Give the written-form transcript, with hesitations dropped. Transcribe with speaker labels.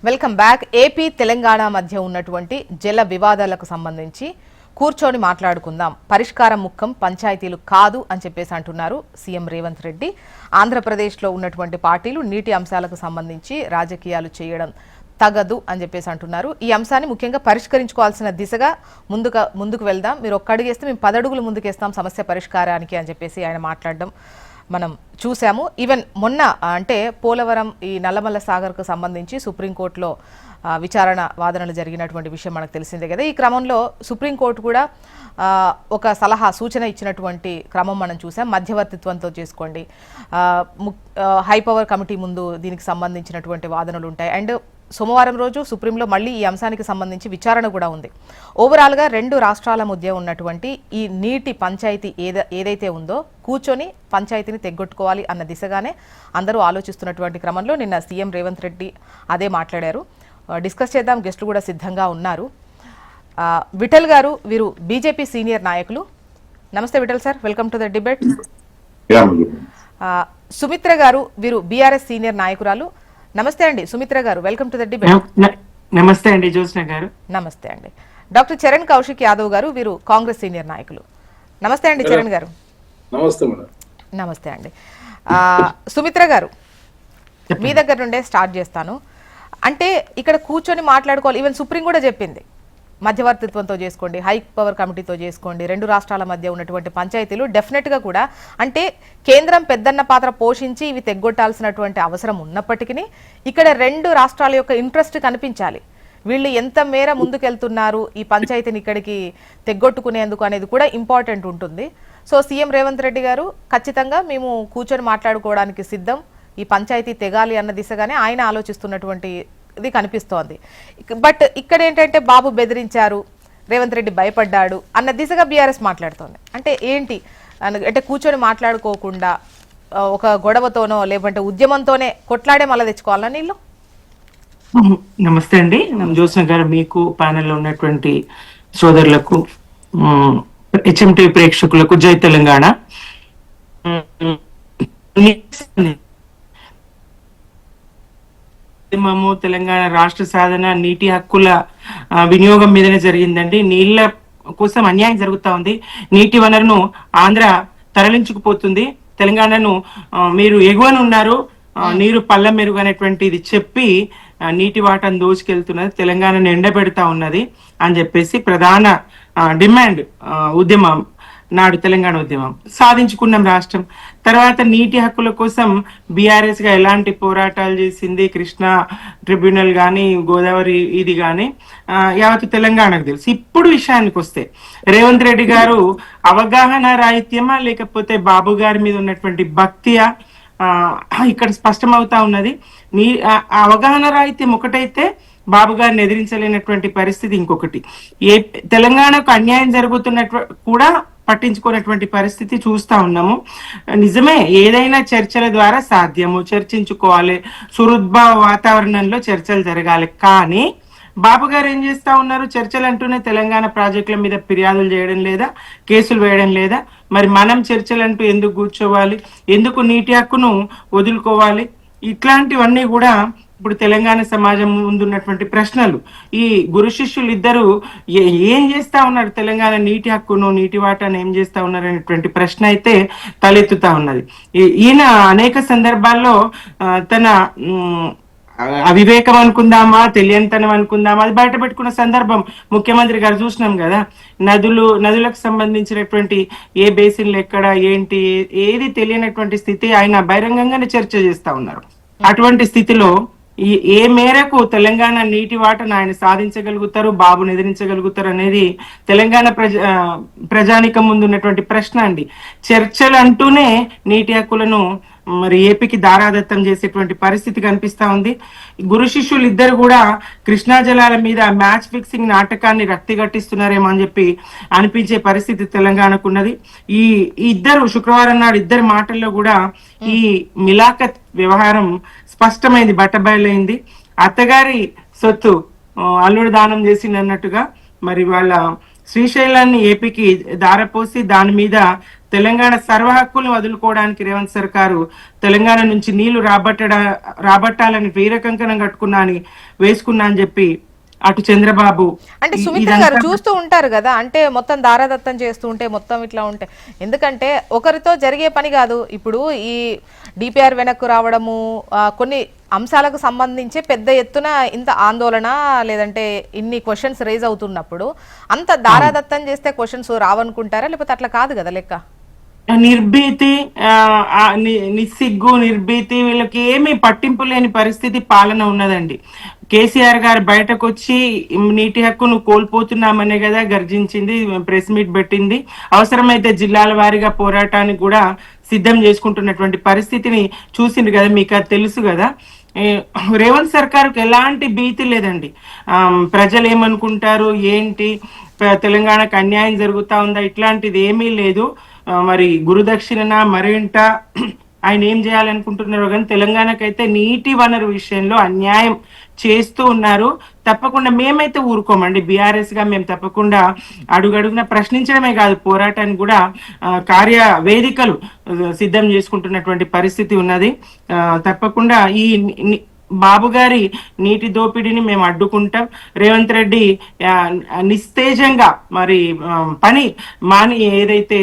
Speaker 1: Welcome back. AP Telangana మధ్య ఉన్నటువంటి జల వివాదాలకు సంబంధించి కూర్చొని మాట్లాడుకుందాం, పరిష్కారం ముఖ్యం పంచాయతీలు కాదు అని చెప్పేసి అంటున్నారు సీఎం రేవంత్ రెడ్డి. ఆంధ్రప్రదేశ్లో ఉన్నటువంటి పార్టీలు నీటి అంశాలకు సంబంధించి రాజకీయాలు చేయడం తగదు అని చెప్పేసి అంటున్నారు. ఈ అంశాన్ని ముఖ్యంగా పరిష్కరించుకోవాల్సిన దిశగా ముందుకు వెళ్దాం, మీరు ఒక్క అడుగేస్తే మేము 10 అడుగులు ముందుకేస్తాం సమస్య పరిష్కారానికి అని చెప్పేసి ఆయన మాట్లాడడం మనం చూసాము. ఈవెన్ మొన్న అంటే పోలవరం ఈ నల్లమల్ల సాగర్కు సంబంధించి సుప్రీంకోర్టులో విచారణ వాదనలు జరిగినటువంటి విషయం మనకు తెలిసిందే కదా. ఈ క్రమంలో సుప్రీంకోర్టు కూడా ఒక సలహా సూచన ఇచ్చినటువంటి క్రమం మనం చూసాం. మధ్యవర్తిత్వంతో చేసుకోండి, హై పవర్ కమిటీ ముందు దీనికి సంబంధించినటువంటి వాదనలు ఉంటాయి. అండ్ సోమవారం రోజు సుప్రీంలో మళ్ళీ ఈ అంశానికి సంబంధించి విచారణ కూడా ఉంది. ఓవరాల్గా 2 రాష్ట్రాల మధ్య ఉన్నటువంటి ఈ నీటి పంచాయతీ ఏదైతే ఉందో కూర్చొని పంచాయతీని తెగ్గొట్టుకోవాలి అన్న దిశగానే అందరూ ఆలోచిస్తున్నటువంటి క్రమంలో నిన్న సీఎం రేవంత్ రెడ్డి అదే మాట్లాడారు. డిస్కస్ చేద్దాం, గెస్టులు కూడా సిద్ధంగా ఉన్నారు. విఠల్ గారు, వీరు బీజేపీ సీనియర్ నాయకులు. నమస్తే Vithal sir, welcome to the debate. Sumitra గారు, వీరు బీఆర్ఎస్ సీనియర్ నాయకురాలు. నమస్తే అండి సుమిత్ర గారు, వెల్కమ్ టు ద డిబేట్.
Speaker 2: నమస్తే అండి జ్యోత్స్న గారు.
Speaker 1: నమస్తే అండి. డాక్టర్ చరణ్ కౌశిక్ యాదవ్ గారు, వీరు కాంగ్రెస్ సీనియర్ నాయకులు. నమస్తే అండి చరణ్ గారు. నమస్తే అండి. సుమిత్ర గారు, మీ దగ్గర నుండే స్టార్ట్ చేస్తాను. అంటే ఇక్కడ కూర్చొని మాట్లాడుకోవాలి, ఈవెన్ సుప్రీం కూడా చెప్పింది మధ్యవర్తిత్వంతో చేసుకోండి, హై పవర్ కమిటీతో చేసుకోండి, 2 రాష్ట్రాల మధ్య ఉన్నటువంటి పంచాయతీలు డెఫినెట్గా కూడా అంటే కేంద్రం పెద్దన్న పాత్ర పోషించి ఇవి తెగ్గొట్టాల్సినటువంటి అవసరం ఉన్నప్పటికీ ఇక్కడ 2 రాష్ట్రాల యొక్క ఇంట్రెస్ట్ కనిపించాలి. వీళ్ళు ఎంత మేర ముందుకెళ్తున్నారు ఈ పంచాయతీని ఇక్కడికి తెగ్గొట్టుకునేందుకు అనేది కూడా ఇంపార్టెంట్ ఉంటుంది. సో సీఎం రేవంత్ రెడ్డి గారు ఖచ్చితంగా మేము కూర్చొని మాట్లాడుకోవడానికి సిద్ధం, ఈ పంచాయతీ తెగాలి అన్న దిశగానే ఆయన ఆలోచిస్తున్నటువంటి ఇది కనిపిస్తోంది. బట్ ఇక్కడ ఏంటంటే బాబు బెదిరించారు, రేవంత్ రెడ్డి భయపడ్డాడు అన్న దిశగా బీఆర్ఎస్ మాట్లాడుతోంది. అంటే ఏంటి అంటే కూర్చొని మాట్లాడుకోకుండా ఒక గొడవతోనో లేదంటే ఉద్యమంతోనే కొట్లాడే మళ్ళీ తెచ్చుకోవాలా నీళ్ళు?
Speaker 2: నమస్తే అండి జ్యోత్స్న గారు, మీకు ప్యానెల్లో ఉన్నటువంటి సోదరులకు, హెచ్ఎంటీ ప్రేక్షకులకు జై తెలంగాణ. తెలంగాణ రాష్ట్ర సాధన నీటి హక్కుల వినియోగం మీదనే జరిగిందండి. నీళ్ల కోసం అన్యాయం జరుగుతా ఉంది. నీటి వనరును ఆంధ్ర తరలించుకుపోతుంది. తెలంగాణను మీరు ఎగువనున్నారు, నీరు పళ్ళ మెరుగు అనేటువంటిది చెప్పి నీటి వాటను దోచుకెళ్తున్నది, తెలంగాణను ఎండబెడతా ఉన్నది అని చెప్పేసి ప్రధాన డిమాండ్ ఉద్యమం నాడు తెలంగాణ ఉద్యమం. సాధించుకున్నాం రాష్ట్రం. తర్వాత నీటి హక్కుల కోసం బీఆర్ఎస్ గా ఎలాంటి పోరాటాలు చేసింది, కృష్ణా ట్రిబ్యునల్ కానీ గోదావరి ఇది కానీ యావత్ తెలంగాణకు తెలుసు. ఇప్పుడు విషయానికి వస్తే రేవంత్ రెడ్డి గారు అవగాహన రాహిత్యమా లేకపోతే బాబు గారి మీద ఉన్నటువంటి భక్తియా ఇక్కడ స్పష్టమవుతా ఉన్నది. అవగాహన రాహిత్యం ఒకటైతే బాబు గారిని ఎదిరించలేనటువంటి పరిస్థితి ఇంకొకటి. తెలంగాణకు అన్యాయం జరుగుతున్నట్టు కూడా పట్టించుకున్నటువంటి పరిస్థితి చూస్తా ఉన్నాము. నిజమే, ఏదైనా చర్చల ద్వారా సాధ్యము, చర్చించుకోవాలి, సుహృద్భావ వాతావరణంలో చర్చలు జరగాలి. కానీ బాబు గారు ఏం చేస్తా ఉన్నారు? చర్చలు అంటూనే తెలంగాణ ప్రాజెక్టుల మీద ఫిర్యాదులు చేయడం లేదా, కేసులు వేయడం లేదా? మరి మనం చర్చలు అంటూ ఎందుకు కూర్చోవాలి? ఎందుకు నీటి హక్కును వదులుకోవాలి? ఇట్లాంటివన్నీ కూడా ఇప్పుడు తెలంగాణ సమాజం ముందున్నటువంటి ప్రశ్నలు. ఈ గురు శిష్యులు ఇద్దరు ఏం చేస్తా ఉన్నారు? తెలంగాణ నీటి హక్కును, నీటి వాటాను ఏం చేస్తా ఉన్నారు అనేటువంటి ప్రశ్న అయితే తలెత్తుతా ఉన్నది. ఈయన అనేక సందర్భాల్లో తన అవివేకం అనుకుందామా, తెలియనితనం అనుకుందామా, అది బయట పెట్టుకున్న సందర్భం ముఖ్యమంత్రి గారు చూసినాం కదా. నదులకు సంబంధించినటువంటి ఏ బేసిన్లు ఎక్కడ ఏంటి ఏది తెలియనటువంటి స్థితి ఆయన బహిరంగంగానే చర్చ చేస్తా ఉన్నారు. అటువంటి స్థితిలో ఏ మేరకు తెలంగాణ నీటి వాటను ఆయన సాధించగలుగుతారు, బాబును ఎదిరించగలుగుతారు అనేది తెలంగాణ ప్రజానికం ముందు ఉన్నటువంటి ప్రశ్న అండి. చర్చలు అంటూనే నీటి హక్కులను మరి ఏపీకి దారాదత్తం చేసేటువంటి పరిస్థితి కనిపిస్తా ఉంది. గురు శిష్యులు ఇద్దరు కూడా కృష్ణా జలాల మీద మ్యాచ్ ఫిక్సింగ్ నాటకాన్ని రక్తిగట్టిస్తున్నారేమో అని చెప్పి అనిపించే పరిస్థితి తెలంగాణకు ఉన్నది. ఈ ఇద్దరు శుక్రవారం నాడు ఇద్దరి మాటల్లో కూడా ఈ మిలాఖత్ వ్యవహారం స్పష్టమైంది, బట్టబయలైంది. అత్తగారి సొత్తు అల్లుడు దానం చేసింది అన్నట్టుగా మరి వాళ్ళ శ్రీశైలాన్ని ఏపీకి దారపోసి దాని మీద తెలంగాణ సర్వ హక్కులను వదులుకోవడానికి రేవంత్ సర్కారు తెలంగాణ నుంచి నీళ్లు రాబట్టాలని వీరకంకణం కట్టుకున్నా అని వేసుకున్నా అని చెప్పి అటు చంద్రబాబు
Speaker 1: అంటే సుమిత్ర గారు చూస్తూ ఉంటారు కదా, అంటే మొత్తం దారాదత్తం చేస్తూ ఉంటే మొత్తం ఇట్లా ఉంటే, ఎందుకంటే ఒకరితో జరిగే పని కాదు. ఇప్పుడు ఈ డిపిఆర్ వెనక్కు రావడము, కొన్ని అంశాలకు సంబంధించి పెద్ద ఎత్తున ఇంత ఆందోళన లేదంటే ఇన్ని క్వశ్చన్స్ రేజ్ అవుతున్నప్పుడు అంత దారాదత్తం చేస్తే క్వశ్చన్స్ రావనుకుంటారా, లేకపోతే అట్లా కాదు కదా లెక్క?
Speaker 2: నిర్భీతి, నిస్సిగ్గు, నిర్భీతి, వీళ్ళకి ఏమీ పట్టింపు లేని పరిస్థితి పాలన ఉన్నదండి. కేసీఆర్ గారు బయటకు వచ్చి నీటి హక్కును కోల్పోతున్నామనే కదా గర్జించింది, ప్రెస్ మీట్ పెట్టింది. అవసరమైతే జిల్లాల వారీగా పోరాటానికి కూడా సిద్ధం చేసుకుంటున్నటువంటి పరిస్థితిని చూసింది కదా, మీకు అది తెలుసు కదా. రేవంత్ సర్కారుకు ఎలాంటి భీతి లేదండి. ప్రజలు ఏమనుకుంటారు ఏంటి, తెలంగాణకు అన్యాయం జరుగుతా ఉందా, ఇట్లాంటిది ఏమీ లేదు. మరి గురుదక్షిణ మరేంట ఆయన ఏం చేయాలనుకుంటున్నారో కానీ తెలంగాణకైతే నీటి వనరు విషయంలో అన్యాయం చేస్తూ ఉన్నారు. తప్పకుండా మేమైతే ఊరుకోమండి. బీఆర్ఎస్ గా మేము తప్పకుండా అడుగడుగున ప్రశ్నించడమే కాదు, పోరాటానికి కూడా కార్య వేదికలు సిద్ధం చేసుకుంటున్నటువంటి పరిస్థితి ఉన్నది. తప్పకుండా ఈ బాబు గారి నీటి దోపిడీని మేము అడ్డుకుంటాం. రేవంత్ రెడ్డి నిస్తేజంగా మరి పని మాని ఏదైతే